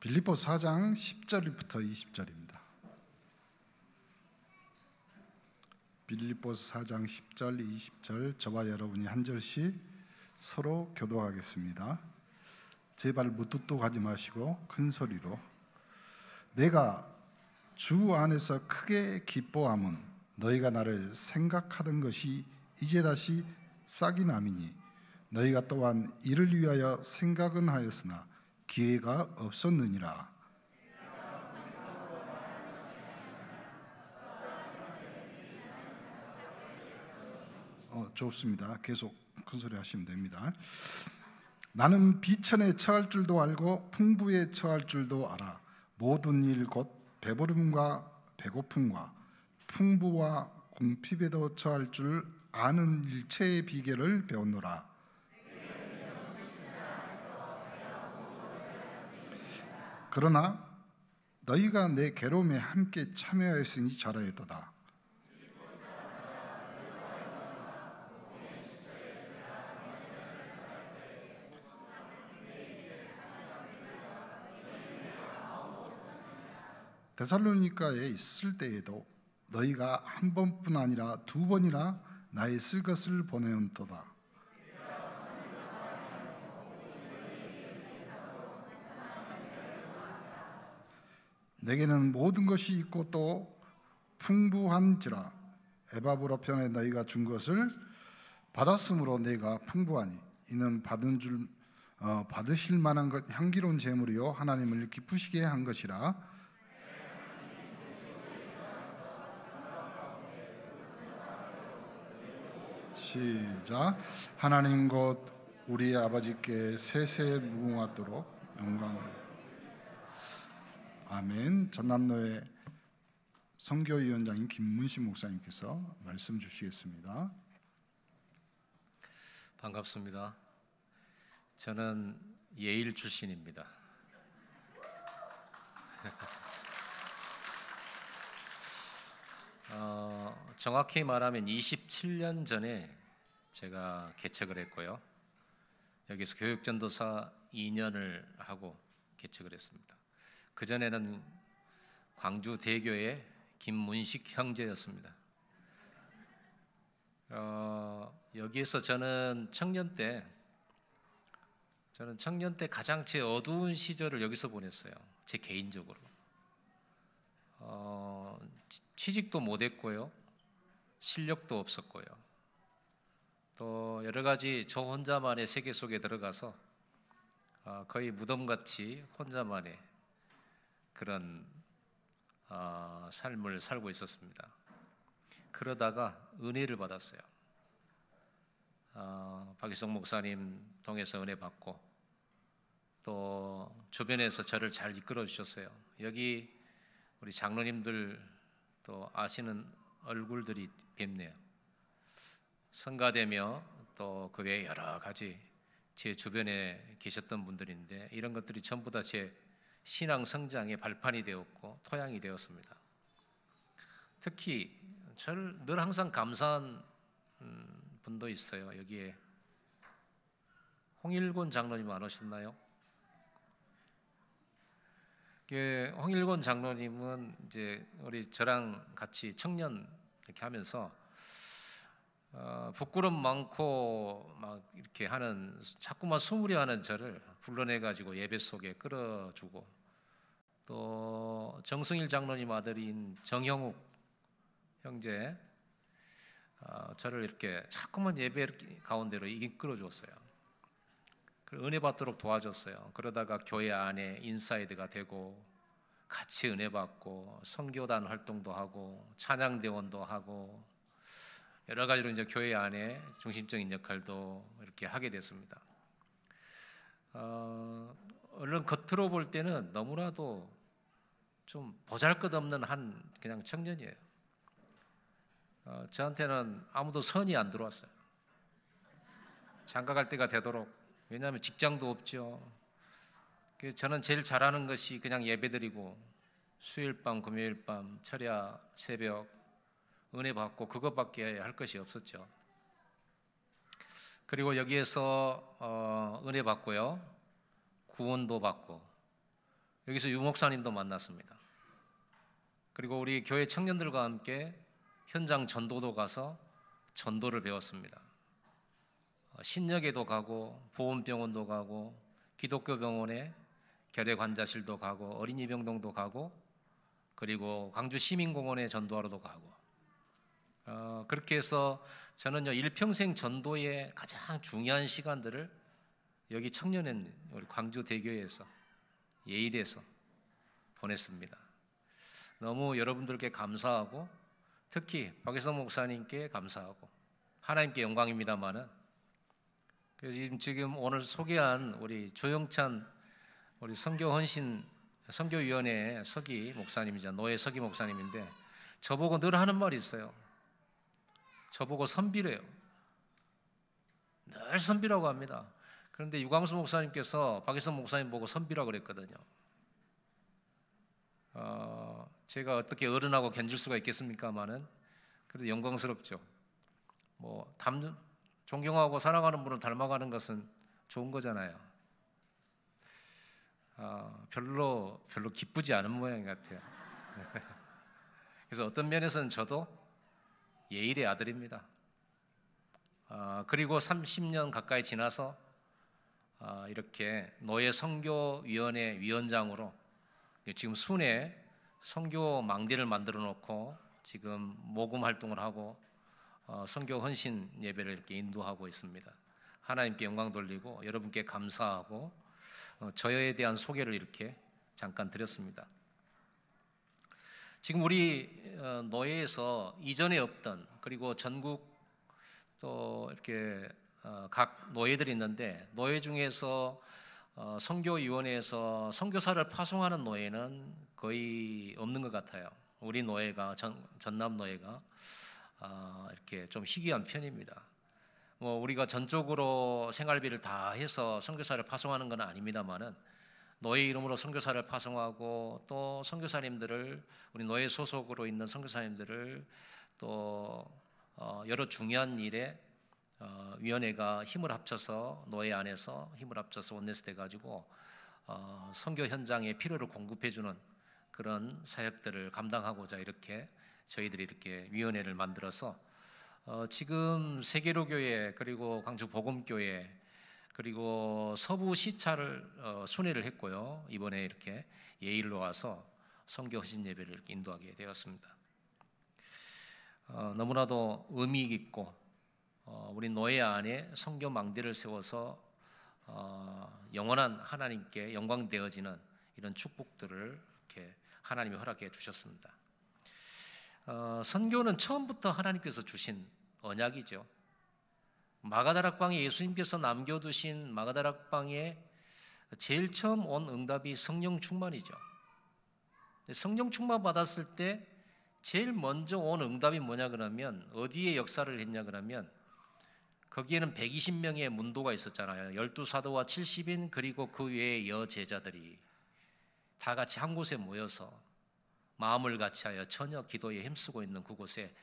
빌립보서 4장 10절부터 20절입니다. 빌립보서 4장 10절, 20절 저와 여러분이 한 절씩 서로 교독하겠습니다. 제발 무뚝뚝하지 마시고 큰 소리로. 내가 주 안에서 크게 기뻐함은 너희가 나를 생각하던 것이 이제 다시 싹이 남이니 너희가 또한 이를 위하여 생각은 하였으나 기회가 없었느니라. 좋습니다. 계속 큰 소리 하시면 됩니다. 나는 비천에 처할 줄도 알고 풍부에 처할 줄도 알아. 모든 일 곧 배부름과 배고픔과 풍부와 궁핍에도 처할 줄 아는 일체의 비결을 배웠노라. 그러나 너희가 내 괴로움에 함께 참여하였으니 잘하였도다. 데살로니가에 있을 때에도 너희가 한 번뿐 아니라 두 번이나 나의 쓸 것을 보내온도다. 내게는 모든 것이 있고 또 풍부한지라. 에바브라 편에 너희가 준 것을 받았으므로 내가 풍부하니 이는 받으실 만한 것 향기로운 제물이요 하나님을 기쁘시게 한 것이라. 시작. 하나님 곧 우리 아버지께 세세 무궁하도록 영광을. 아멘. 전남로의 선교위원장인 김문신 목사님께서 말씀 주시겠습니다. 반갑습니다. 저는 예일 출신입니다. 정확히 말하면 27년 전에 제가 개척을 했고요. 여기서 교육전도사 2년을 하고 개척을 했습니다. 그전에는 광주 대교의 김문식 형제였습니다. 여기에서 저는 청년 때 가장 제 어두운 시절을 여기서 보냈어요. 제 개인적으로. 취직도 못했고요. 실력도 없었고요. 또 여러 가지 저 혼자만의 세계 속에 들어가서 거의 무덤같이 혼자만의 그런 삶을 살고 있었습니다. 그러다가 은혜를 받았어요. 박희성 목사님 통해서 은혜 받고 또 주변에서 저를 잘 이끌어 주셨어요. 여기 우리 장로님들 또 아시는 얼굴들이 뵙네요. 성가대며 또 그 외에 여러 가지 제 주변에 계셨던 분들인데 이런 것들이 전부 다 제 신앙 성장의 발판이 되었고 토양이 되었습니다. 특히 저를 늘 항상 감사한 분도 있어요. 여기에 홍일곤 장로님 안 오셨나요? 홍일곤 장로님은 이제 우리 저랑 같이 청년 이렇게 하면서 부끄럼 많고 막 이렇게 하는 자꾸만 수무리하는 저를 불러내가지고 예배 속에 끌어주고 또 정승일 장로님 아들인 정형욱 형제 저를 이렇게 자꾸만 예배 가운데로 이끌어줬어요. 은혜 받도록 도와줬어요. 그러다가 교회 안에 인사이드가 되고 같이 은혜 받고 선교단 활동도 하고 찬양대원도 하고 여러 가지로 이제 교회 안에 중심적인 역할도 이렇게 하게 됐습니다. 얼른 겉으로 볼 때는 너무나도 좀 보잘것없는 한 그냥 청년이에요. 저한테는 아무도 선이 안 들어왔어요. 장가 갈 때가 되도록. 왜냐하면 직장도 없죠. 저는 제일 잘하는 것이 그냥 예배드리고 수요일 밤, 금요일 밤, 철야, 새벽 은혜 받고 그것밖에 할 것이 없었죠. 그리고 여기에서 은혜 받고요, 구원도 받고 여기서 유 목사님도 만났습니다. 그리고 우리 교회 청년들과 함께 현장 전도도 가서 전도를 배웠습니다. 신역에도 가고 보훈병원도 가고 기독교 병원에 결핵환자실도 가고 어린이병동도 가고 그리고 광주 시민공원에 전도하러도 가고 그렇게 해서 저는요 일평생 전도의 가장 중요한 시간들을 여기 청년은 우리 광주 대교회에서 예일에서 보냈습니다. 너무 여러분들께 감사하고 특히 박혜성 목사님께 감사하고 하나님께 영광입니다만은 지금 오늘 소개한 우리 조영찬 우리 선교헌신 선교위원회 서기 목사님이죠. 노예 서기 목사님인데 저보고 늘 하는 말이 있어요. 저보고 선비래요. 늘 선비라고 합니다. 그런데 유광수 목사님께서 박혜성 목사님 보고 선비라고 그랬거든요. 제가 어떻게 어른하고 견질 수가 있겠습니까마는 그래도 영광스럽죠. 존경하고 사랑하는 분을 닮아가는 것은 좋은 거잖아요. 별로 기쁘지 않은 모양 같아요. 그래서 어떤 면에서는 저도 예일의 아들입니다. 그리고 30년 가까이 지나서 이렇게 노예 선교위원회 위원장으로 지금 순회 선교 망대를 만들어 놓고 지금 모금 활동을 하고 선교 헌신 예배를 이렇게 인도하고 있습니다. 하나님께 영광 돌리고 여러분께 감사하고 저에 대한 소개를 이렇게 잠깐 드렸습니다. 지금 우리 노예에서 이전에 없던 그리고 전국 또 이렇게 각 노예들이 있는데 노예 중에서 선교위원회에서 선교사를 파송하는 노예는 거의 없는 것 같아요. 우리 노예가 전남 노예가 이렇게 좀 희귀한 편입니다. 우리가 전적으로 생활비를 다 해서 선교사를 파송하는 건 아닙니다만은 노예 이름으로 선교사를 파송하고 또 선교사님들을 우리 노예 소속으로 있는 선교사님들을 또 여러 중요한 일에 위원회가 힘을 합쳐서 노예 안에서 힘을 합쳐서 원내스 돼 가지고 선교 현장에 필요를 공급해 주는 그런 사역들을 감당하고자 이렇게 저희들이 이렇게 위원회를 만들어서 지금 세계로교회 그리고 광주 복음교회 그리고 서부 시차를 순회를 했고요. 이번에 이렇게 예일로 와서 선교 헌신 예배를 이렇게 인도하게 되었습니다. 너무나도 의미 있고 우리 노예 안에 선교 망대를 세워서 영원한 하나님께 영광되어지는 이런 축복들을 이렇게 하나님이 허락해 주셨습니다. 선교는 처음부터 하나님께서 주신 언약이죠. 마가다락방에 예수님께서 남겨두신 마가다락방에 제일 처음 온 응답이 성령 충만이죠. 성령 충만 받았을 때 제일 먼저 온 응답이 뭐냐 그러면 어디에 역사를 했냐 그러면 거기에는 120명의 문도가 있었잖아요. 12사도와 70인 그리고 그 외의 여제자들이 다 같이 한 곳에 모여서 마음을 같이하여 처녀 기도에 힘쓰고 있는 그곳에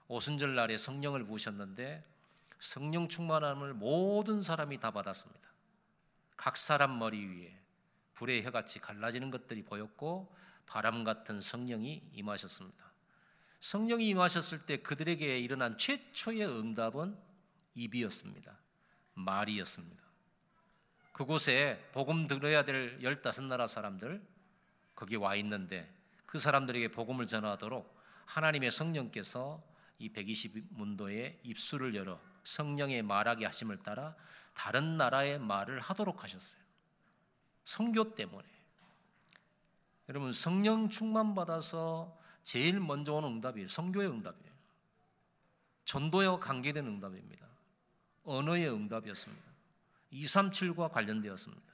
오순절 날에 성령을 부으셨는데 성령 충만함을 모든 사람이 다 받았습니다. 각 사람 머리 위에 불의 혀같이 갈라지는 것들이 보였고 바람 같은 성령이 임하셨습니다. 성령이 임하셨을 때 그들에게 일어난 최초의 응답은 입이었습니다. 말이었습니다. 그곳에 복음 들어야 될 15나라 사람들 거기 와 있는데 그 사람들에게 복음을 전하도록 하나님의 성령께서 이 120문도의 입술을 열어 성령의 말하게 하심을 따라 다른 나라의 말을 하도록 하셨어요. 선교 때문에. 여러분 성령 충만 받아서 제일 먼저 오는 응답이에요. 선교의 응답이에요. 전도와 관계된 응답입니다. 언어의 응답이었습니다. 237과 관련되었습니다.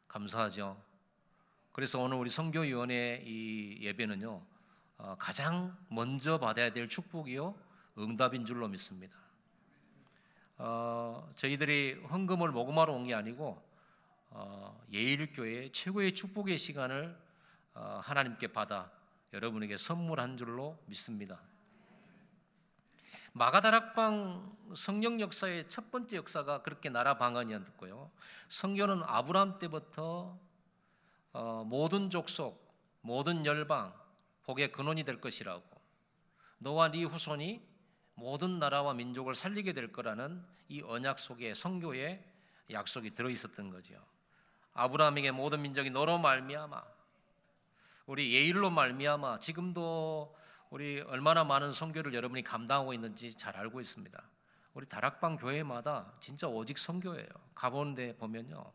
감사하죠. 그래서 오늘 우리 선교위원회 이 예배는요 가장 먼저 받아야 될 축복이요 응답인 줄로 믿습니다. 저희들이 헌금을 모금하러 온 게 아니고 예일교회 최고의 축복의 시간을 하나님께 받아 여러분에게 선물한 줄로 믿습니다. 마가다락방 성령 역사의 첫 번째 역사가 그렇게 나라 방언이었고요. 선교는 아브라함 때부터 모든 족속, 모든 열방 복의 근원이 될 것이라고, 너와 네 후손이 모든 나라와 민족을 살리게 될 거라는 이 언약 속에 성교의 약속이 들어있었던 거죠. 아브라함에게 모든 민족이 너로 말미암아, 우리 예일로 말미암아, 지금도 우리 얼마나 많은 선교를 여러분이 감당하고 있는지 잘 알고 있습니다. 우리 다락방 교회마다 진짜 오직 선교예요. 가보는 데 보면요,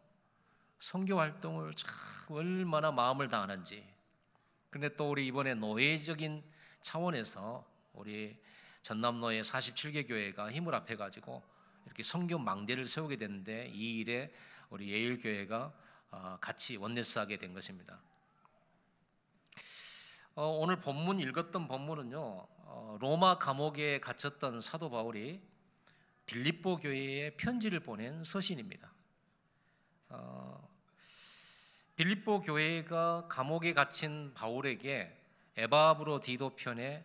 선교 활동을 참 얼마나 마음을 다하는지. 근데 또 우리 이번에 노예적인 차원에서 우리 전남노예 47개 교회가 힘을 합해가지고 이렇게 선교 망대를 세우게 됐는데, 이 일에 우리 예일교회가 같이 원네스하게 된 것입니다. 오늘 본문 읽었던 본문은요, 로마 감옥에 갇혔던 사도 바울이 빌립보 교회에 편지를 보낸 서신입니다. 빌립보 교회가 감옥에 갇힌 바울에게 에바브로디도 편에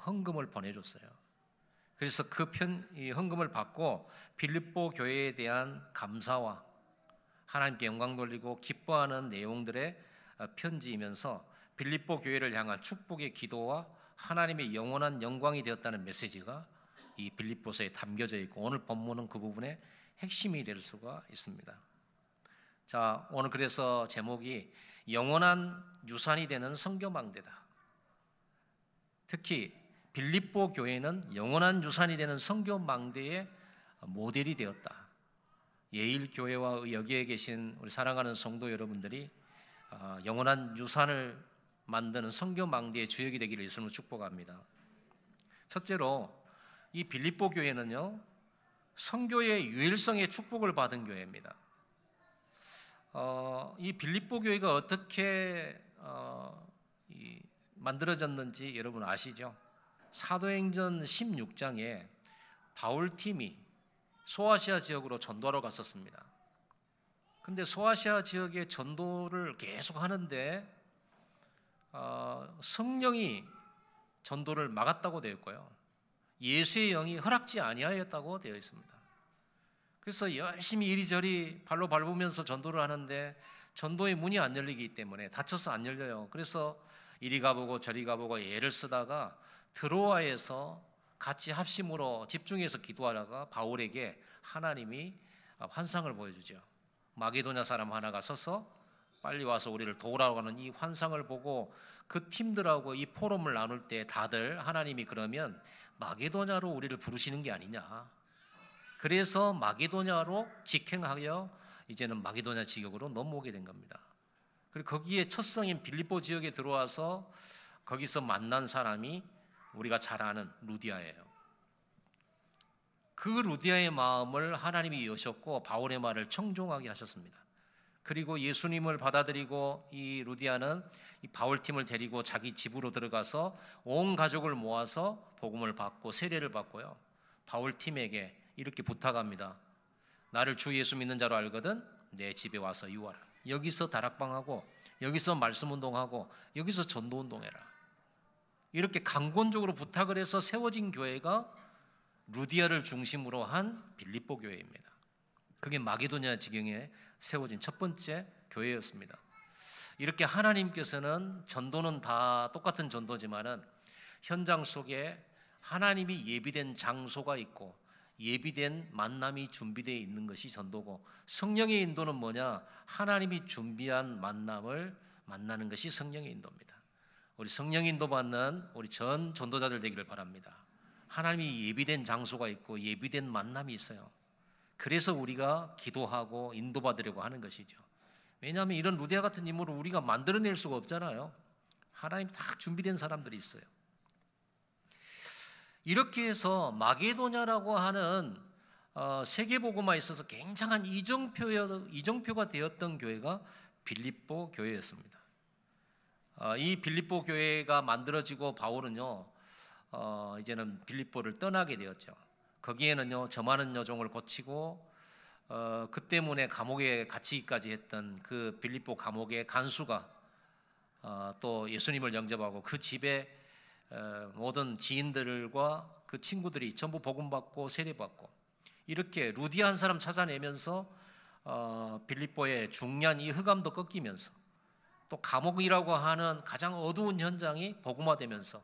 헌금을 보내줬어요. 그래서 이 헌금을 받고 빌립보 교회에 대한 감사와 하나님께 영광 돌리고 기뻐하는 내용들의 편지이면서 빌립보 교회를 향한 축복의 기도와 하나님의 영원한 영광이 되었다는 메시지가 이 빌립보서에 담겨져 있고, 오늘 본문은 그 부분의 핵심이 될 수가 있습니다. 자, 오늘 그래서 제목이 영원한 유산이 되는 선교망대다. 특히 빌립보 교회는 영원한 유산이 되는 선교망대의 모델이 되었다. 예일교회와 여기에 계신 우리 사랑하는 성도 여러분들이 영원한 유산을 만드는 선교망대의 주역이 되기를 예수님으로 축복합니다. 첫째로 이 빌립보 교회는요, 선교의 유일성의 축복을 받은 교회입니다. 이 빌립보 교회가 어떻게 만들어졌는지 여러분 아시죠? 사도행전 16장에 바울팀이 소아시아 지역으로 전도하러 갔었습니다. 근데 소아시아 지역의 전도를 계속 하는데 성령이 전도를 막았다고 되어 있고요, 예수의 영이 허락지 아니하였다고 되어 있습니다. 그래서 열심히 이리저리 발로 밟으면서 전도를 하는데 전도의 문이 안 열리기 때문에, 닫혀서 안 열려요. 그래서 이리 가보고 저리 가보고 애를 쓰다가 드로아에서 같이 합심으로 집중해서 기도하다가 바울에게 하나님이 환상을 보여주죠. 마게도냐 사람 하나가 서서 빨리 와서 우리를 도우라고 하는 이 환상을 보고 그 팀들하고 이 포럼을 나눌 때 다들 하나님이 그러면 마게도냐로 우리를 부르시는 게 아니냐, 그래서 마게도냐로 직행하여 이제는 마게도냐 지역으로 넘어오게 된 겁니다. 그리고 거기에 첫 성인 빌립보 지역에 들어와서 거기서 만난 사람이 우리가 잘 아는 루디아예요. 그 루디아의 마음을 하나님이 여셨고 바울의 말을 청종하게 하셨습니다. 그리고 예수님을 받아들이고 이 루디아는 이 바울팀을 데리고 자기 집으로 들어가서 온 가족을 모아서 복음을 받고 세례를 받고요, 바울팀에게 이렇게 부탁합니다. 나를 주 예수 믿는 자로 알거든 내 집에 와서 유하라. 여기서 다락방하고 여기서 말씀 운동하고 여기서 전도 운동해라. 이렇게 강권적으로 부탁을 해서 세워진 교회가 루디아를 중심으로 한 빌립보 교회입니다. 그게 마게도냐 지경에 세워진 첫 번째 교회였습니다. 이렇게 하나님께서는 전도는 다 똑같은 전도지만은 현장 속에 하나님이 예비된 장소가 있고 예비된 만남이 준비되어 있는 것이 전도고, 성령의 인도는 뭐냐? 하나님이 준비한 만남을 만나는 것이 성령의 인도입니다. 우리 성령 인도 받는 우리 전 전도자들 되기를 바랍니다. 하나님이 예비된 장소가 있고 예비된 만남이 있어요. 그래서 우리가 기도하고 인도받으려고 하는 것이죠. 왜냐하면 이런 루디아 같은 인물을 우리가 만들어낼 수가 없잖아요. 하나님 다 준비된 사람들이 있어요. 이렇게 해서 마게도냐라고 하는 세계복음화에 있어서 굉장한 이정표가 되었던 교회가 빌립보 교회였습니다. 이 빌립보 교회가 만들어지고 바울은요, 이제는 빌립보를 떠나게 되었죠. 거기에는요, 저 많은 여종을 고치고 그 때문에 감옥에 갇히기까지 했던 그 빌립보 감옥의 간수가 또 예수님을 영접하고 그 집에 모든 지인들과 그 친구들이 전부 복음받고 세례받고, 이렇게 루디아 한 사람 찾아내면서 빌립보의 중요한 이 흑암도 꺾이면서, 또 감옥이라고 하는 가장 어두운 현장이 복음화되면서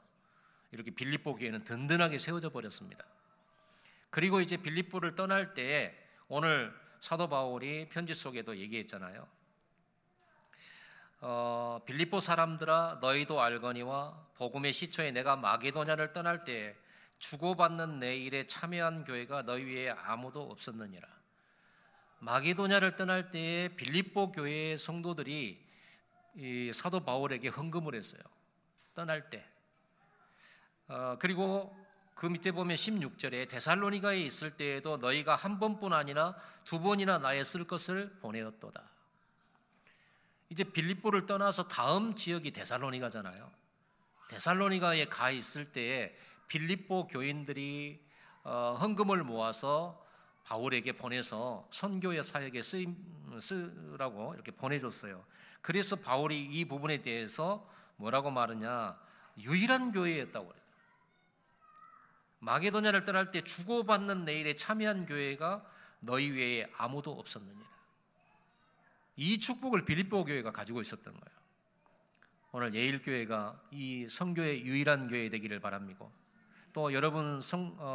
이렇게 빌립보 교회는 든든하게 세워져 버렸습니다. 그리고 이제 빌립보를 떠날 때 오늘 사도 바울이 편지 속에도 얘기했잖아요. 빌립보 사람들아 너희도 알거니와 복음의 시초에 내가 마게도냐를 떠날 때 주고받는 내 일에 참여한 교회가 너희 위에 아무도 없었느니라. 마게도냐를 떠날 때에 빌립보 교회의 성도들이 이 사도 바울에게 헌금을 했어요. 떠날 때. 그리고 그 밑에 보면 16절에 데살로니가에 있을 때에도 너희가 한 번뿐 아니라 두 번이나 나의 쓸 것을 보내었도다. 이제 빌립보를 떠나서 다음 지역이 데살로니가잖아요. 데살로니가에 가 있을 때에 빌립보 교인들이 헌금을 모아서 바울에게 보내서 선교의 사역에 쓰라고 이렇게 보내줬어요. 그래서 바울이 이 부분에 대해서 뭐라고 말하냐, 유일한 교회였다고 그래요. 마게도냐를 떠날 때 주고받는 내 일에 참여한 교회가 너희 외에 아무도 없었느니라. 이 축복을 빌립보 교회가 가지고 있었던 거예요. 오늘 예일교회가 이 선교의 유일한 교회 되기를 바랍니다. 또 여러분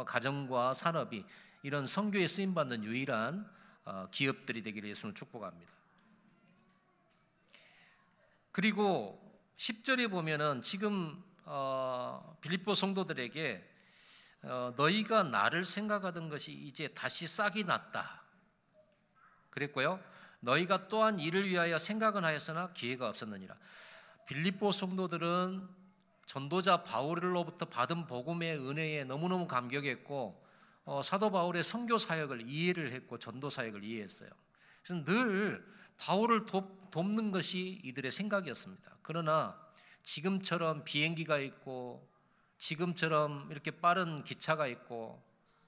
가정과 산업이 이런 선교에 쓰임받는 유일한 기업들이 되기를 예수는 축복합니다. 그리고 10절에 보면은 지금 빌립보 성도들에게 너희가 나를 생각하던 것이 이제 다시 싹이 났다 그랬고요. 너희가 또한 이를 위하여 생각은 하였으나 기회가 없었느니라. 빌립보 성도들은 전도자 바울로부터 받은 복음의 은혜에 너무너무 감격했고 사도 바울의 선교 사역을 이해를 했고 전도 사역을 이해했어요. 그래서 늘 바울을 돕는 것이 이들의 생각이었습니다. 그러나 지금처럼 비행기가 있고 지금처럼 이렇게 빠른 기차가 있고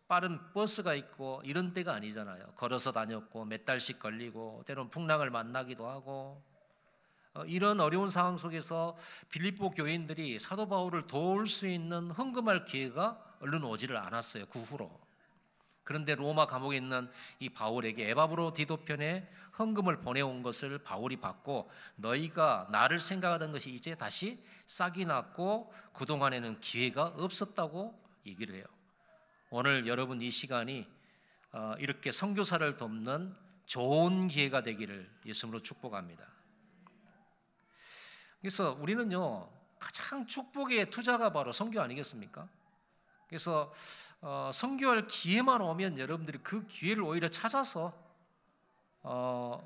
빠른 버스가 있고 이런 때가 아니잖아요. 걸어서 다녔고 몇 달씩 걸리고 때로는 풍랑을 만나기도 하고 이런 어려운 상황 속에서 빌립보 교인들이 사도 바울을 도울 수 있는 헌금할 기회가 얼른 오지를 않았어요. 그 후로. 그런데 로마 감옥에 있는 이 바울에게 에바브로 편에 헌금을 보내온 것을 바울이 받고 너희가 나를 생각하던 것이 이제 다시 싹이 났고 그동안에는 기회가 없었다고 얘기를 해요. 오늘 여러분 이 시간이 이렇게 선교사를 돕는 좋은 기회가 되기를 예수님으로 축복합니다. 그래서 우리는요 가장 축복의 투자가 바로 선교 아니겠습니까? 그래서 선교할 기회만 오면 여러분들이 그 기회를 오히려 찾아서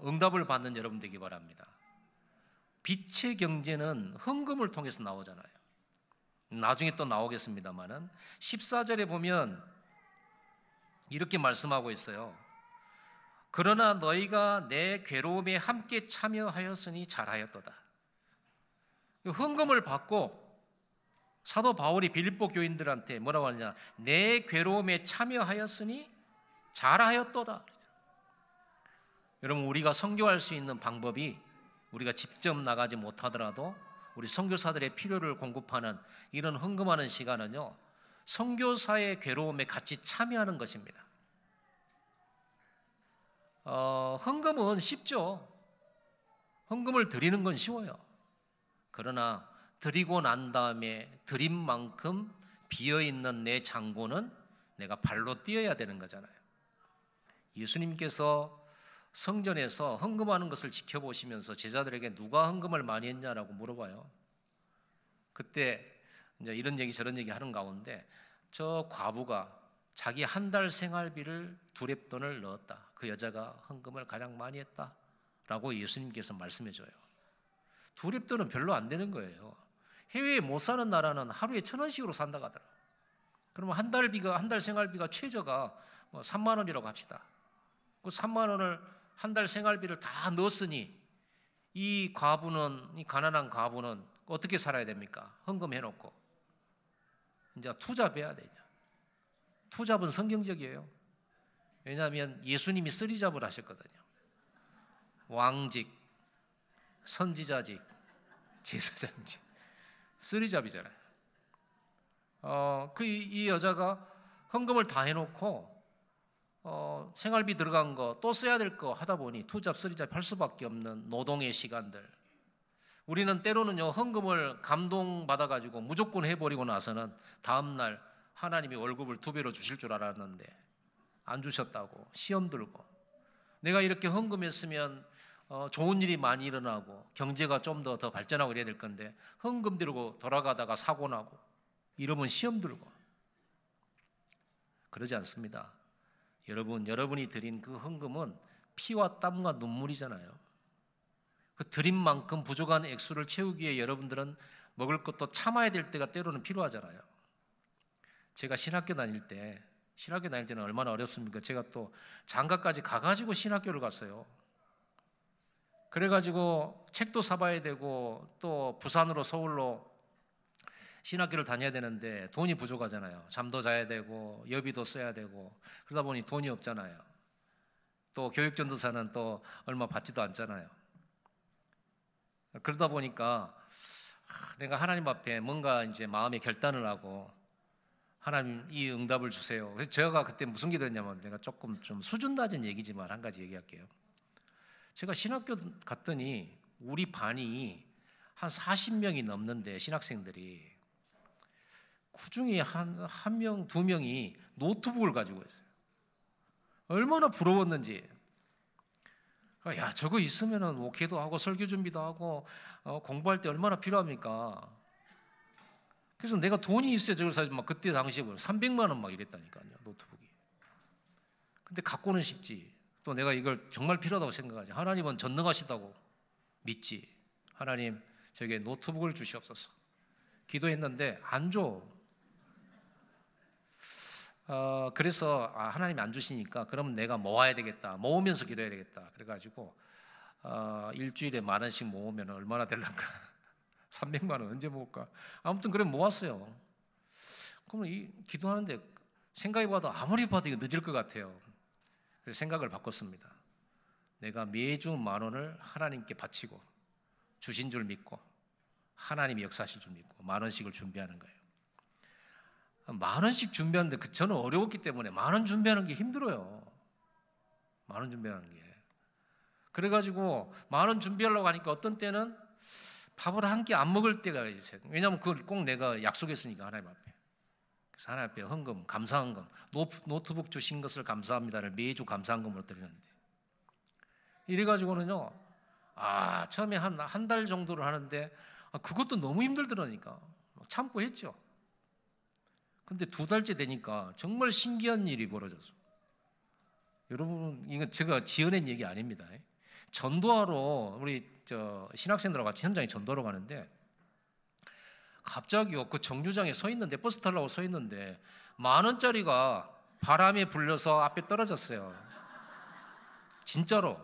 응답을 받는 여러분 되기 바랍니다. 빛의 경제는 헌금을 통해서 나오잖아요. 나중에 또 나오겠습니다만은 14절에 보면 이렇게 말씀하고 있어요. 그러나 너희가 내 괴로움에 함께 참여하였으니 잘하였도다. 헌금을 받고 사도 바울이 빌립보 교인들한테 뭐라고 하느냐, 내 괴로움에 참여하였으니 잘하였도다. 여러분 우리가 선교할 수 있는 방법이 우리가 직접 나가지 못하더라도 우리 선교사들의 필요를 공급하는 이런 헌금하는 시간은요 선교사의 괴로움에 같이 참여하는 것입니다. 헌금은 쉽죠. 헌금을 드리는 건 쉬워요. 그러나 드리고 난 다음에 드린 만큼 비어있는 내 창고는 내가 발로 뛰어야 되는 거잖아요. 예수님께서 성전에서 헌금하는 것을 지켜보시면서 제자들에게 누가 헌금을 많이 했냐라고 물어봐요. 그때 이제 이런 얘기 저런 얘기 하는 가운데 저 과부가 자기 한 달 생활비를 두렙돈을 넣었다. 그 여자가 헌금을 가장 많이 했다라고 예수님께서 말씀해줘요. 두렙돈은 별로 안 되는 거예요. 해외에 못 사는 나라는 하루에 1,000원씩으로 산다고 하더라고요. 그러면 한 달 생활비가 최저가 3만 원이라고 합시다. 그 3만 원을 한 달 생활비를 다 넣었으니 이 가난한 과부는 어떻게 살아야 됩니까? 헌금해놓고 이제 투잡해야 되냐. 투잡은 성경적이에요. 왜냐하면 예수님이 쓰리잡을 하셨거든요. 왕직, 선지자직, 제사장직, 쓰리잡이잖아요. 이 여자가 헌금을 다 해놓고 생활비 들어간 거 또 써야 될 거 하다 보니 투잡, 쓰리잡 할 수밖에 없는 노동의 시간들. 우리는 때로는요, 헌금을 감동받아가지고 무조건 해버리고 나서는 다음날 하나님이 월급을 2배로 주실 줄 알았는데 안 주셨다고 시험 들고, 내가 이렇게 헌금했으면 좋은 일이 많이 일어나고 경제가 좀 더 발전하고 이래야 될 건데 헌금 들고 돌아가다가 사고 나고 이러면 시험 들고. 그러지 않습니다. 여러분이 드린 그 헌금은 피와 땀과 눈물이잖아요. 그 드린 만큼 부족한 액수를 채우기 위해 여러분들은 먹을 것도 참아야 될 때가 때로는 필요하잖아요. 제가 신학교 다닐 때는 얼마나 어렵습니까? 제가 또 장가까지 가가지고 신학교를 갔어요. 그래가지고 책도 사봐야 되고 또 부산으로 서울로 신학교를 다녀야 되는데 돈이 부족하잖아요. 잠도 자야 되고 여비도 써야 되고 그러다 보니 돈이 없잖아요. 또 교육전도사는 또 얼마 받지도 않잖아요. 그러다 보니까 내가 하나님 앞에 뭔가 이제 마음의 결단을 하고, 하나님 이 응답을 주세요. 제가 그때 무슨 기도했냐면, 내가 조금 좀 수준 낮은 얘기지만 한 가지 얘기할게요. 제가 신학교 갔더니 우리 반이 한 40명이 넘는데 신학생들이, 그 중에 한 명, 2명이 노트북을 가지고 있어요. 얼마나 부러웠는지. 야, 저거 있으면은 목회도 하고 설교 준비도 하고 공부할 때 얼마나 필요합니까? 그래서 내가 돈이 있어야 저걸 사지, 막 그때 당시에 300만 원 막 이랬다니까요, 노트북이. 근데 갖고는 싶지. 또 내가 이걸 정말 필요하다고 생각하지. 하나님은 전능하시다고 믿지. 하나님, 저게 노트북을 주시옵소서. 기도했는데 안 줘. 그래서 하나님이 안 주시니까 그러면 내가 모아야 되겠다. 모으면서 기도해야 되겠다. 그래가지고 일주일에 10,000원씩 모으면 얼마나 될란가? 300만 원 언제 모을까? 아무튼 그래 모았어요. 그러면 기도하는데 생각해봐도 아무리 봐도 이거 늦을 것 같아요. 그래서 생각을 바꿨습니다. 내가 매주 10,000원을 하나님께 바치고 주신 줄 믿고 하나님이 역사하실 줄 믿고 10,000원씩을 준비하는 거예요. 10,000원씩 준비하는데 저는 어려웠기 때문에 10,000원 준비하는 게 힘들어요. 10,000원 준비하는 게. 그래가지고 10,000원 준비하려고 하니까 어떤 때는 밥을 한 끼 안 먹을 때가 있어요. 왜냐하면 그걸 꼭 내가 약속했으니까 하나님 앞에. 그래서 하나님 앞에 헌금, 감사헌금, 노트북 주신 것을 감사합니다를 매주 감사헌금으로 드리는데, 이래가지고는요, 처음에 한 달 정도를 하는데 그것도 너무 힘들더라니까. 참고 했죠. 근데 2달째 되니까 정말 신기한 일이 벌어졌어. 여러분, 이건 제가 지어낸 얘기 아닙니다. 전도하러 우리 신학생들하고 같이 현장에 전도하러 가는데 갑자기요, 그 정류장에 서 있는데, 버스 타려고 서 있는데 10,000원짜리가 바람에 불려서 앞에 떨어졌어요. 진짜로.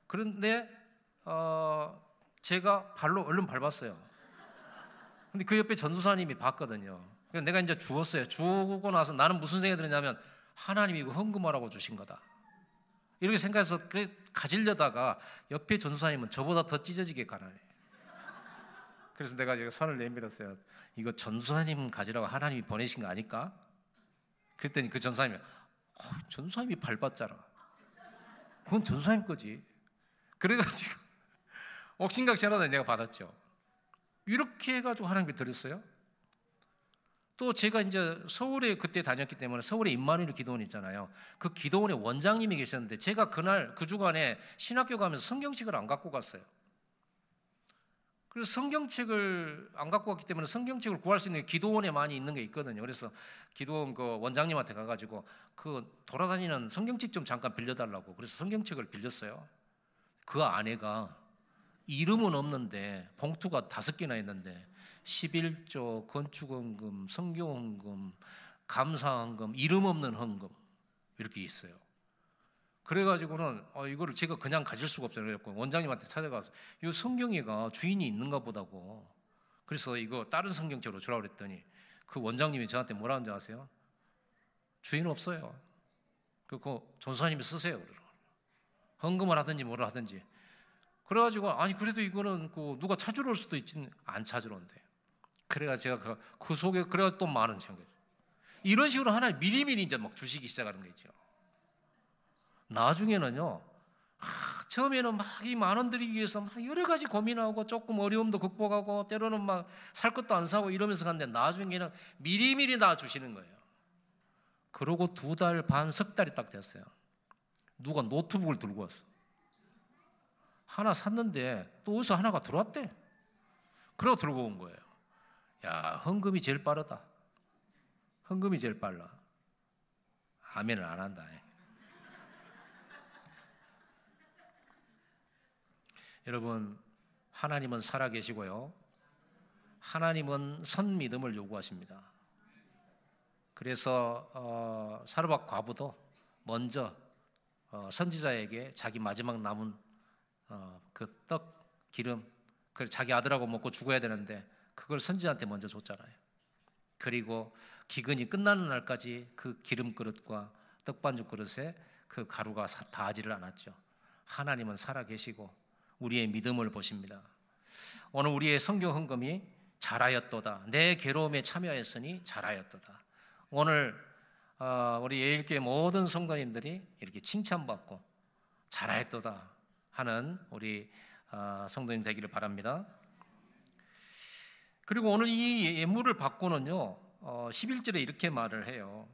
그런데 제가 발로 얼른 밟았어요. 근데 그 옆에 전도사님이 봤거든요. 그래서 내가 이제 주었어요. 주고 나서 나는 무슨 생각이 들었냐면, 하나님이 이거 헌금하라고 주신 거다, 이렇게 생각해서 그래 가지려다가 옆에 전도사님은 저보다 더 찢어지게 가난해. 그래서 내가 손을 내밀었어요. 이거 전도사님 가지라고 하나님이 보내신 거 아닐까? 그랬더니 그 전도사님이 전도사님이 밟았잖아. 그건 전도사님 거지. 그래가지고 옥신각신하다 내가 받았죠. 이렇게 해가지고 하나님께 드렸어요. 또 제가 이제 서울에 그때 다녔기 때문에 서울에 임마누엘 기도원 있잖아요. 그 기도원에 원장님이 계셨는데 제가 그날 그 주간에 신학교 가면서 성경책을 안 갖고 갔어요. 그래서 성경책을 안 갖고 갔기 때문에 성경책을 구할 수 있는 게 기도원에 많이 있는 게 있거든요. 그래서 기도원 그 원장님한테 가가지고 그 돌아다니는 성경책 좀 잠깐 빌려달라고, 그래서 성경책을 빌렸어요. 그 아내가 이름은 없는데 봉투가 5개나 있는데 11조, 건축헌금, 성경헌금, 감사헌금, 이름 없는 헌금 이렇게 있어요. 그래가지고는 이거를 제가 그냥 가질 수가 없잖아요. 그래서 원장님한테 찾아가서 이 성경에가 주인이 있는가 보다고, 그래서 이거 다른 성경책으로 주라고 그랬더니 그 원장님이 저한테 뭐라 하는지 아세요? 주인 없어요. 그거 전도사님이 쓰세요. 그러더라고요. 헌금을 하든지 뭐를 하든지. 그래가지고 아니 그래도 이거는 누가 찾으러 올 수도 있지, 안 찾으러 온대. 그래가 제가 그 속에 그래가 또 10,000원 챙겼어요. 이런 식으로 하나님 미리미리 이제 막 주시기 시작하는 거죠. 나중에는요, 처음에는 막 이 만 원 드리기 위해서 막 여러 가지 고민하고 조금 어려움도 극복하고 때로는 막 살 것도 안 사고 이러면서 갔는데 나중에는 미리미리 놔주시는 거예요. 그러고 2달 반, 석 달이 딱 됐어요. 누가 노트북을 들고 왔어. 하나 샀는데 또 어디서 하나가 들어왔대. 그러고 들고 온 거예요. 야, 헌금이 제일 빠르다. 헌금이 제일 빨라. 아멘을 안 한다. 여러분, 하나님은 살아계시고요, 하나님은 선 믿음을 요구하십니다. 그래서 사르밧 과부도 먼저 선지자에게 자기 마지막 남은 그 떡 기름, 그걸 자기 아들하고 먹고 죽어야 되는데 그걸 선지자한테 먼저 줬잖아요. 그리고 기근이 끝나는 날까지 그 기름 그릇과 떡반죽 그릇에 그 가루가 닿지를 않았죠. 하나님은 살아계시고 우리의 믿음을 보십니다. 오늘 우리의 성경 헌금이 잘하였도다. 내 괴로움에 참여하였으니 잘하였도다. 오늘 우리 예일교회 모든 성도님들이 이렇게 칭찬받고 잘하였도다 하는 우리 성도님 되기를 바랍니다. 그리고 오늘 이 예물을 받고는요, 11절에 이렇게 말을 해요.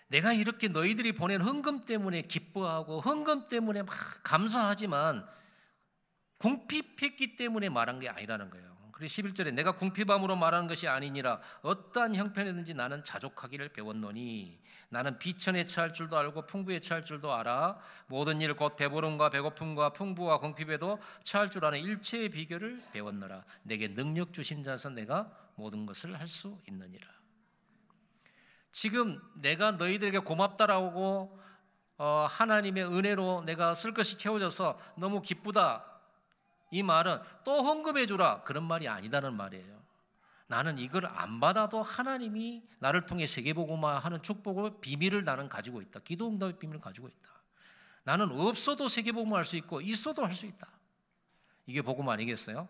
내가 이렇게 너희들이 보낸 헌금 때문에 기뻐하고 헌금 때문에 막 감사하지만 궁핍했기 때문에 말한 게 아니라는 거예요. 그리고 11절에 내가 궁핍함으로 말하는 것이 아니니라 어떠한 형편이든지 나는 자족하기를 배웠노니 나는 비천에 처할 줄도 알고 풍부에 처할 줄도 알아 모든 일 곧 배부름과 배고픔과 풍부와 궁핍에도 처할 줄 아는 일체의 비결을 배웠노라. 내게 능력 주신 자서 내가 모든 것을 할 수 있느니라. 지금 내가 너희들에게 고맙다라고 하나님의 은혜로 내가 쓸 것이 채워져서 너무 기쁘다, 이 말은 또 헌금해 주라 그런 말이 아니다는 말이에요. 나는 이걸 안 받아도 하나님이 나를 통해 세계복음화 하는 축복을 비밀을 나는 가지고 있다. 기도 응답의 비밀을 가지고 있다. 나는 없어도 세계복음화 할 수 있고 있어도 할 수 있다. 이게 복음 아니겠어요?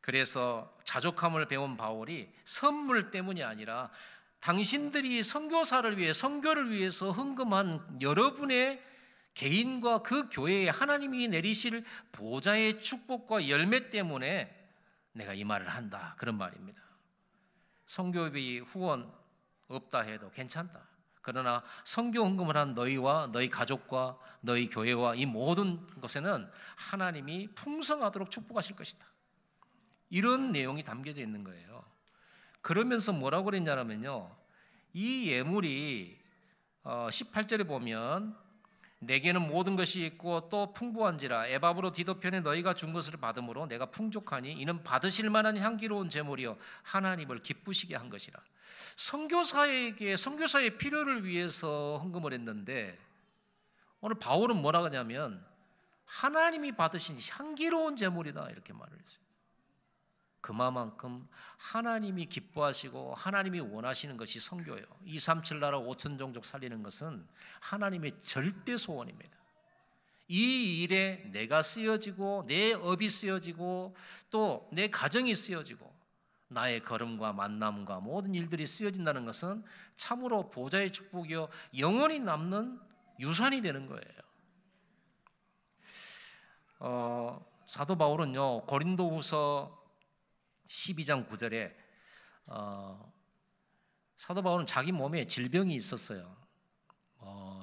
그래서 자족함을 배운 바울이 선물 때문이 아니라 당신들이 선교사를 위해 선교를 위해서 헌금한 여러분의 개인과 그 교회에 하나님이 내리실 보좌의 축복과 열매 때문에 내가 이 말을 한다, 그런 말입니다. 선교비 후원 없다 해도 괜찮다. 그러나 선교 헌금을 한 너희와 너희 가족과 너희 교회와 이 모든 것에는 하나님이 풍성하도록 축복하실 것이다. 이런 내용이 담겨져 있는 거예요. 그러면서 뭐라고 그랬냐면요, 이 예물이 18절에 보면 내게는 모든 것이 있고 또 풍부한지라 에바브로 디도편에 너희가 준 것을 받음으로 내가 풍족하니 이는 받으실 만한 향기로운 제물이요 하나님을 기쁘시게 한 것이라. 선교사에게 선교사의 필요를 위해서 헌금을 했는데 오늘 바울은 뭐라 하냐면 하나님이 받으신 향기로운 제물이다 이렇게 말을 했어요. 그만큼 하나님이 기뻐하시고 하나님이 원하시는 것이 선교예요. 237 나라 5천 종족 살리는 것은 하나님의 절대 소원입니다. 이 일에 내가 쓰여지고 내 업이 쓰여지고 또 내 가정이 쓰여지고 나의 걸음과 만남과 모든 일들이 쓰여진다는 것은 참으로 보좌의 축복이요 영원히 남는 유산이 되는 거예요. 사도 바울은요 고린도후서 12장 9절에 사도 바울은 자기 몸에 질병이 있었어요.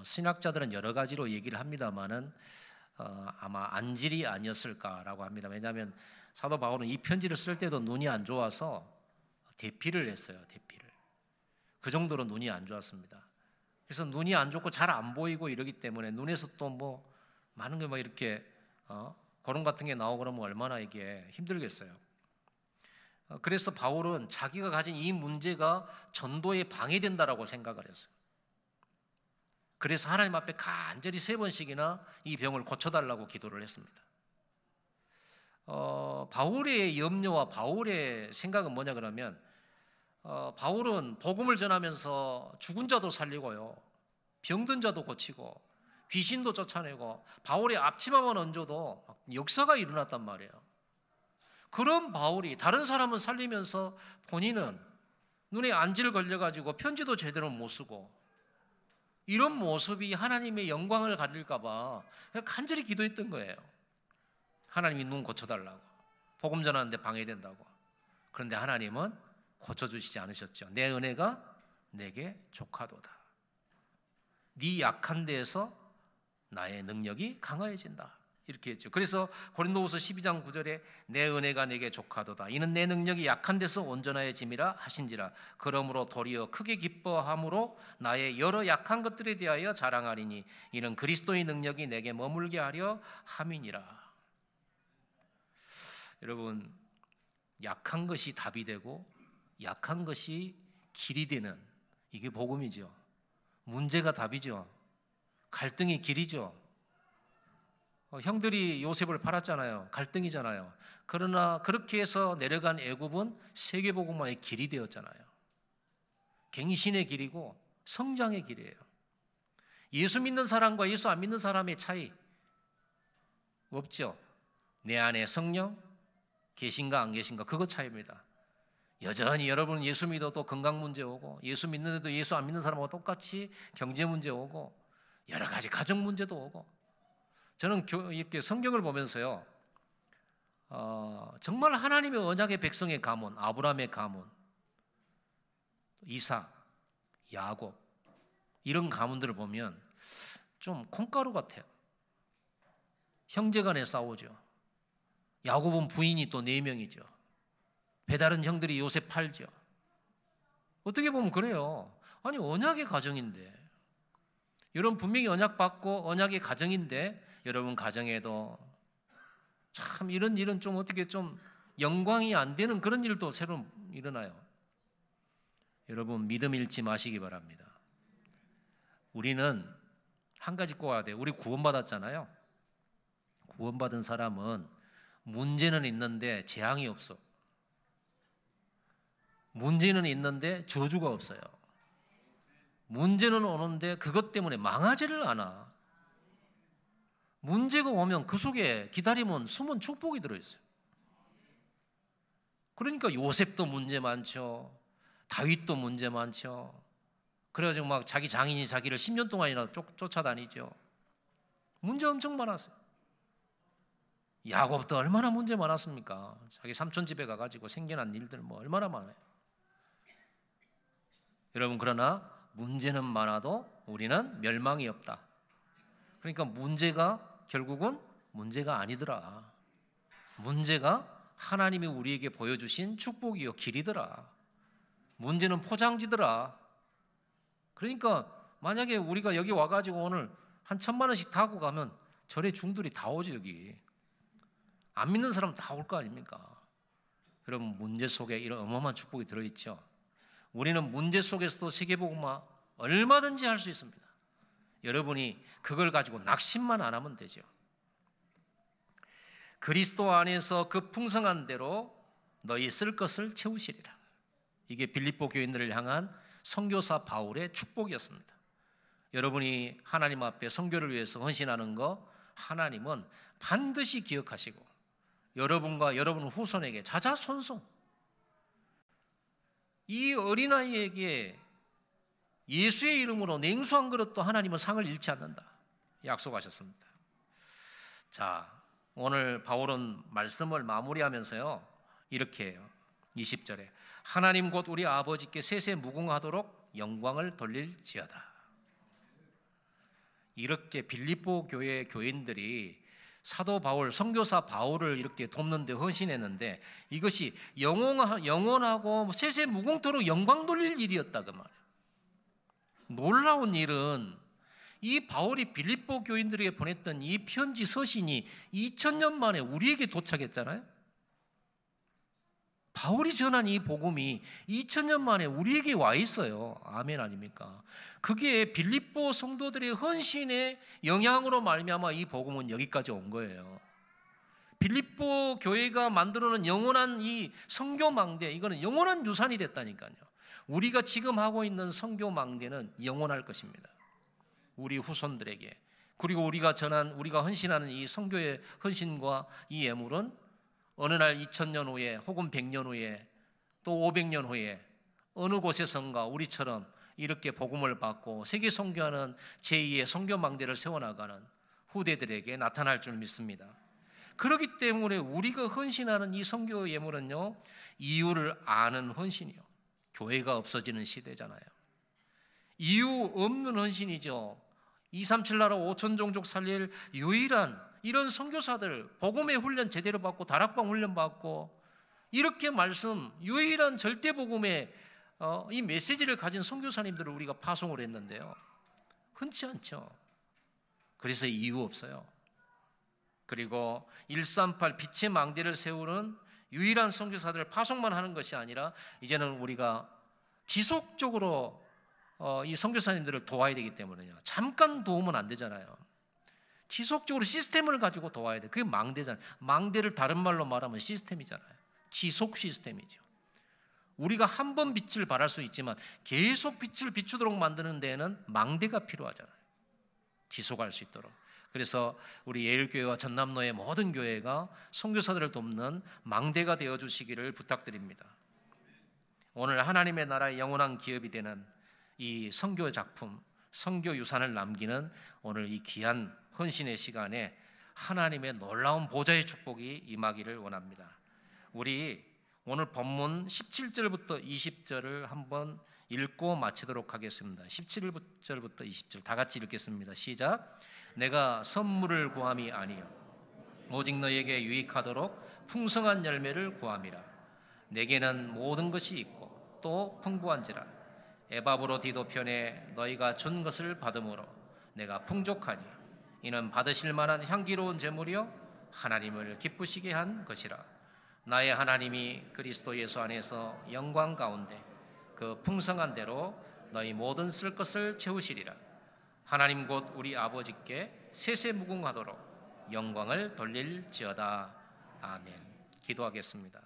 신학자들은 여러 가지로 얘기를 합니다만은 아마 안질이 아니었을까라고 합니다. 왜냐하면 사도 바울은 이 편지를 쓸 때도 눈이 안 좋아서 대피를 했어요. 대피를. 그 정도로 눈이 안 좋았습니다. 그래서 눈이 안 좋고 잘 안 보이고 이러기 때문에 눈에서 또 뭐 많은 게 뭐 이렇게 고름 같은 게 나오고 그러면 얼마나 이게 힘들겠어요. 그래서 바울은 자기가 가진 이 문제가 전도에 방해된다라고 생각을 했어요. 그래서 하나님 앞에 간절히 3번씩이나 이 병을 고쳐달라고 기도를 했습니다. 바울의 염려와 바울의 생각은 뭐냐 그러면 바울은 복음을 전하면서 죽은 자도 살리고요 병든 자도 고치고 귀신도 쫓아내고 바울의 앞치마만 얹어도 역사가 일어났단 말이에요. 그런 바울이 다른 사람은 살리면서 본인은 눈에 안질 걸려가지고 편지도 제대로 못 쓰고 이런 모습이 하나님의 영광을 가릴까 봐 간절히 기도했던 거예요. 하나님이 눈 고쳐달라고, 복음 전하는데 방해된다고. 그런데 하나님은 고쳐주시지 않으셨죠. 내 은혜가 내게 족하도다. 네 약한 데에서 나의 능력이 강화해진다, 이렇게 했죠. 그래서 고린도후서 12장 9절에 내 은혜가 내게 족하도다. 이는 내 능력이 약한 데서 온전하여짐이라 하신지라. 그러므로 도리어 크게 기뻐함으로 나의 여러 약한 것들에 대하여 자랑하리니 이는 그리스도의 능력이 내게 머물게 하려 함이니라. 여러분, 약한 것이 답이 되고 약한 것이 길이 되는, 이게 복음이죠. 문제가 답이죠. 갈등이 길이죠. 형들이 요셉을 팔았잖아요. 갈등이잖아요. 그러나 그렇게 해서 내려간 애굽은 세계복음화의 길이 되었잖아요. 갱신의 길이고 성장의 길이에요. 예수 믿는 사람과 예수 안 믿는 사람의 차이 없죠. 내 안에 성령 계신가 안 계신가, 그거 차이입니다. 여전히 여러분 예수 믿어도 건강 문제 오고, 예수 믿는데도 예수 안 믿는 사람하고 똑같이 경제 문제 오고, 여러 가지 가정 문제도 오고. 저는 이렇게 성경을 보면서요, 정말 하나님의 언약의 백성의 가문, 아브라함의 가문, 이삭, 야곱, 이런 가문들을 보면 좀 콩가루 같아요. 형제간에 싸우죠. 야곱은 부인이 또 4명이죠. 배다른 형들이 요셉 팔죠. 어떻게 보면 그래요. 아니, 언약의 가정인데, 여러분 분명히 언약 받고 언약의 가정인데, 여러분 가정에도 참 이런 일은 좀 어떻게 좀 영광이 안 되는 그런 일도 새로 일어나요. 여러분 믿음 잃지 마시기 바랍니다. 우리는 한 가지 꼭 알아야 돼요. 우리 구원받았잖아요. 구원받은 사람은 문제는 있는데 재앙이 없어. 문제는 있는데 저주가 없어요. 문제는 오는데 그것 때문에 망하지를 않아. 문제가 오면 그 속에 기다리면 숨은 축복이 들어있어요. 그러니까 요셉도 문제 많죠. 다윗도 문제 많죠. 그래가지고 막 자기 장인이 자기를 10년 동안이나 쫓아다니죠. 문제 엄청 많았어요. 야곱도 얼마나 문제 많았습니까? 자기 삼촌 집에 가가지고 생겨난 일들 뭐 얼마나 많아요. 여러분, 그러나 문제는 많아도 우리는 멸망이 없다. 그러니까 문제가 결국은 문제가 아니더라. 문제가 하나님이 우리에게 보여주신 축복이요 길이더라. 문제는 포장지더라. 그러니까 만약에 우리가 여기 와가지고 오늘 한 1,000만 원씩 타고 가면 절에 중들이 다 오죠. 여기 안 믿는 사람 다 올 거 아닙니까? 여러분, 문제 속에 이런 어마어마한 축복이 들어있죠. 우리는 문제 속에서도 세계복음화 얼마든지 할 수 있습니다. 여러분이 그걸 가지고 낙심만 안 하면 되죠. 그리스도 안에서 그 풍성한 대로 너희 쓸 것을 채우시리라. 이게 빌립보 교인들을 향한 선교사 바울의 축복이었습니다. 여러분이 하나님 앞에 선교를 위해서 헌신하는 거 하나님은 반드시 기억하시고 여러분과 여러분 후손에게 자자손손 이 어린아이에게 예수의 이름으로 냉수 한 그릇도 하나님은 상을 잃지 않는다 약속하셨습니다. 자, 오늘 바울은 말씀을 마무리하면서요 이렇게 해요. 20절에 하나님 곧 우리 아버지께 세세 무궁하도록 영광을 돌릴지어다. 이렇게 빌립보 교회 교인들이 사도 바울, 선교사 바울을 이렇게 돕는 데 헌신했는데 이것이 영원하고 세세 무궁토록 영광 돌릴 일이었다 그 말이에요. 놀라운 일은 이 바울이 빌립보 교인들에게 보냈던 이 편지 서신이 2000년 만에 우리에게 도착했잖아요. 바울이 전한 이 복음이 2000년 만에 우리에게 와 있어요. 아멘 아닙니까? 그게 빌립보 성도들의 헌신의 영향으로 말미암아 이 복음은 여기까지 온 거예요. 빌립보 교회가 만들어놓은 영원한 이 선교망대, 이거는 영원한 유산이 됐다니까요. 우리가 지금 하고 있는 선교망대는 영원할 것입니다. 우리 후손들에게. 그리고 우리가 헌신하는 이 선교의 헌신과 이 예물은 어느 날 2000년 후에 혹은 100년 후에 또 500년 후에 어느 곳에선가 우리처럼 이렇게 복음을 받고 세계 선교하는 제2의 선교 망대를 세워나가는 후대들에게 나타날 줄 믿습니다. 그렇기 때문에 우리가 헌신하는 이 선교 예물은요, 이유를 아는 헌신이요, 교회가 없어지는 시대잖아요. 이유 없는 헌신이죠. 237 나라 5천 종족 살릴 유일한 이런 선교사들, 복음의 훈련 제대로 받고 다락방 훈련 받고 이렇게 말씀, 유일한 절대 복음의 이 메시지를 가진 선교사님들을 우리가 파송을 했는데요, 흔치 않죠. 그래서 이유 없어요. 그리고 138 빛의 망대를 세우는 유일한 선교사들을 파송만 하는 것이 아니라 이제는 우리가 지속적으로 이 선교사님들을 도와야 되기 때문에요. 잠깐 도우면 안 되잖아요. 지속적으로 시스템을 가지고 도와야 돼. 그게 망대잖아요. 망대를 다른 말로 말하면 시스템이잖아요. 지속 시스템이죠. 우리가 한 번 빛을 발할 수 있지만 계속 빛을 비추도록 만드는 데에는 망대가 필요하잖아요. 지속할 수 있도록. 그래서 우리 예일교회와 전남로의 모든 교회가 선교사들을 돕는 망대가 되어주시기를 부탁드립니다. 오늘 하나님의 나라의 영원한 기업이 되는 이 선교 작품, 선교 유산을 남기는 오늘 이 귀한 헌신의 시간에 하나님의 놀라운 보좌의 축복이 임하기를 원합니다. 우리 오늘 본문 17절부터 20절을 한번 읽고 마치도록 하겠습니다. 17절부터 20절 다 같이 읽겠습니다. 시작. 내가 선물을 구함이 아니요 오직 너에게 유익하도록 풍성한 열매를 구함이라. 내게는 모든 것이 있고 또 풍부한지라. 에바브로 디도편에 너희가 준 것을 받음으로 내가 풍족하니 이는 받으실 만한 향기로운 제물이요 하나님을 기쁘시게 한 것이라. 나의 하나님이 그리스도 예수 안에서 영광 가운데 그 풍성한 대로 너희 모든 쓸 것을 채우시리라. 하나님 곧 우리 아버지께 세세무궁하도록 영광을 돌릴지어다. 아멘. 기도하겠습니다.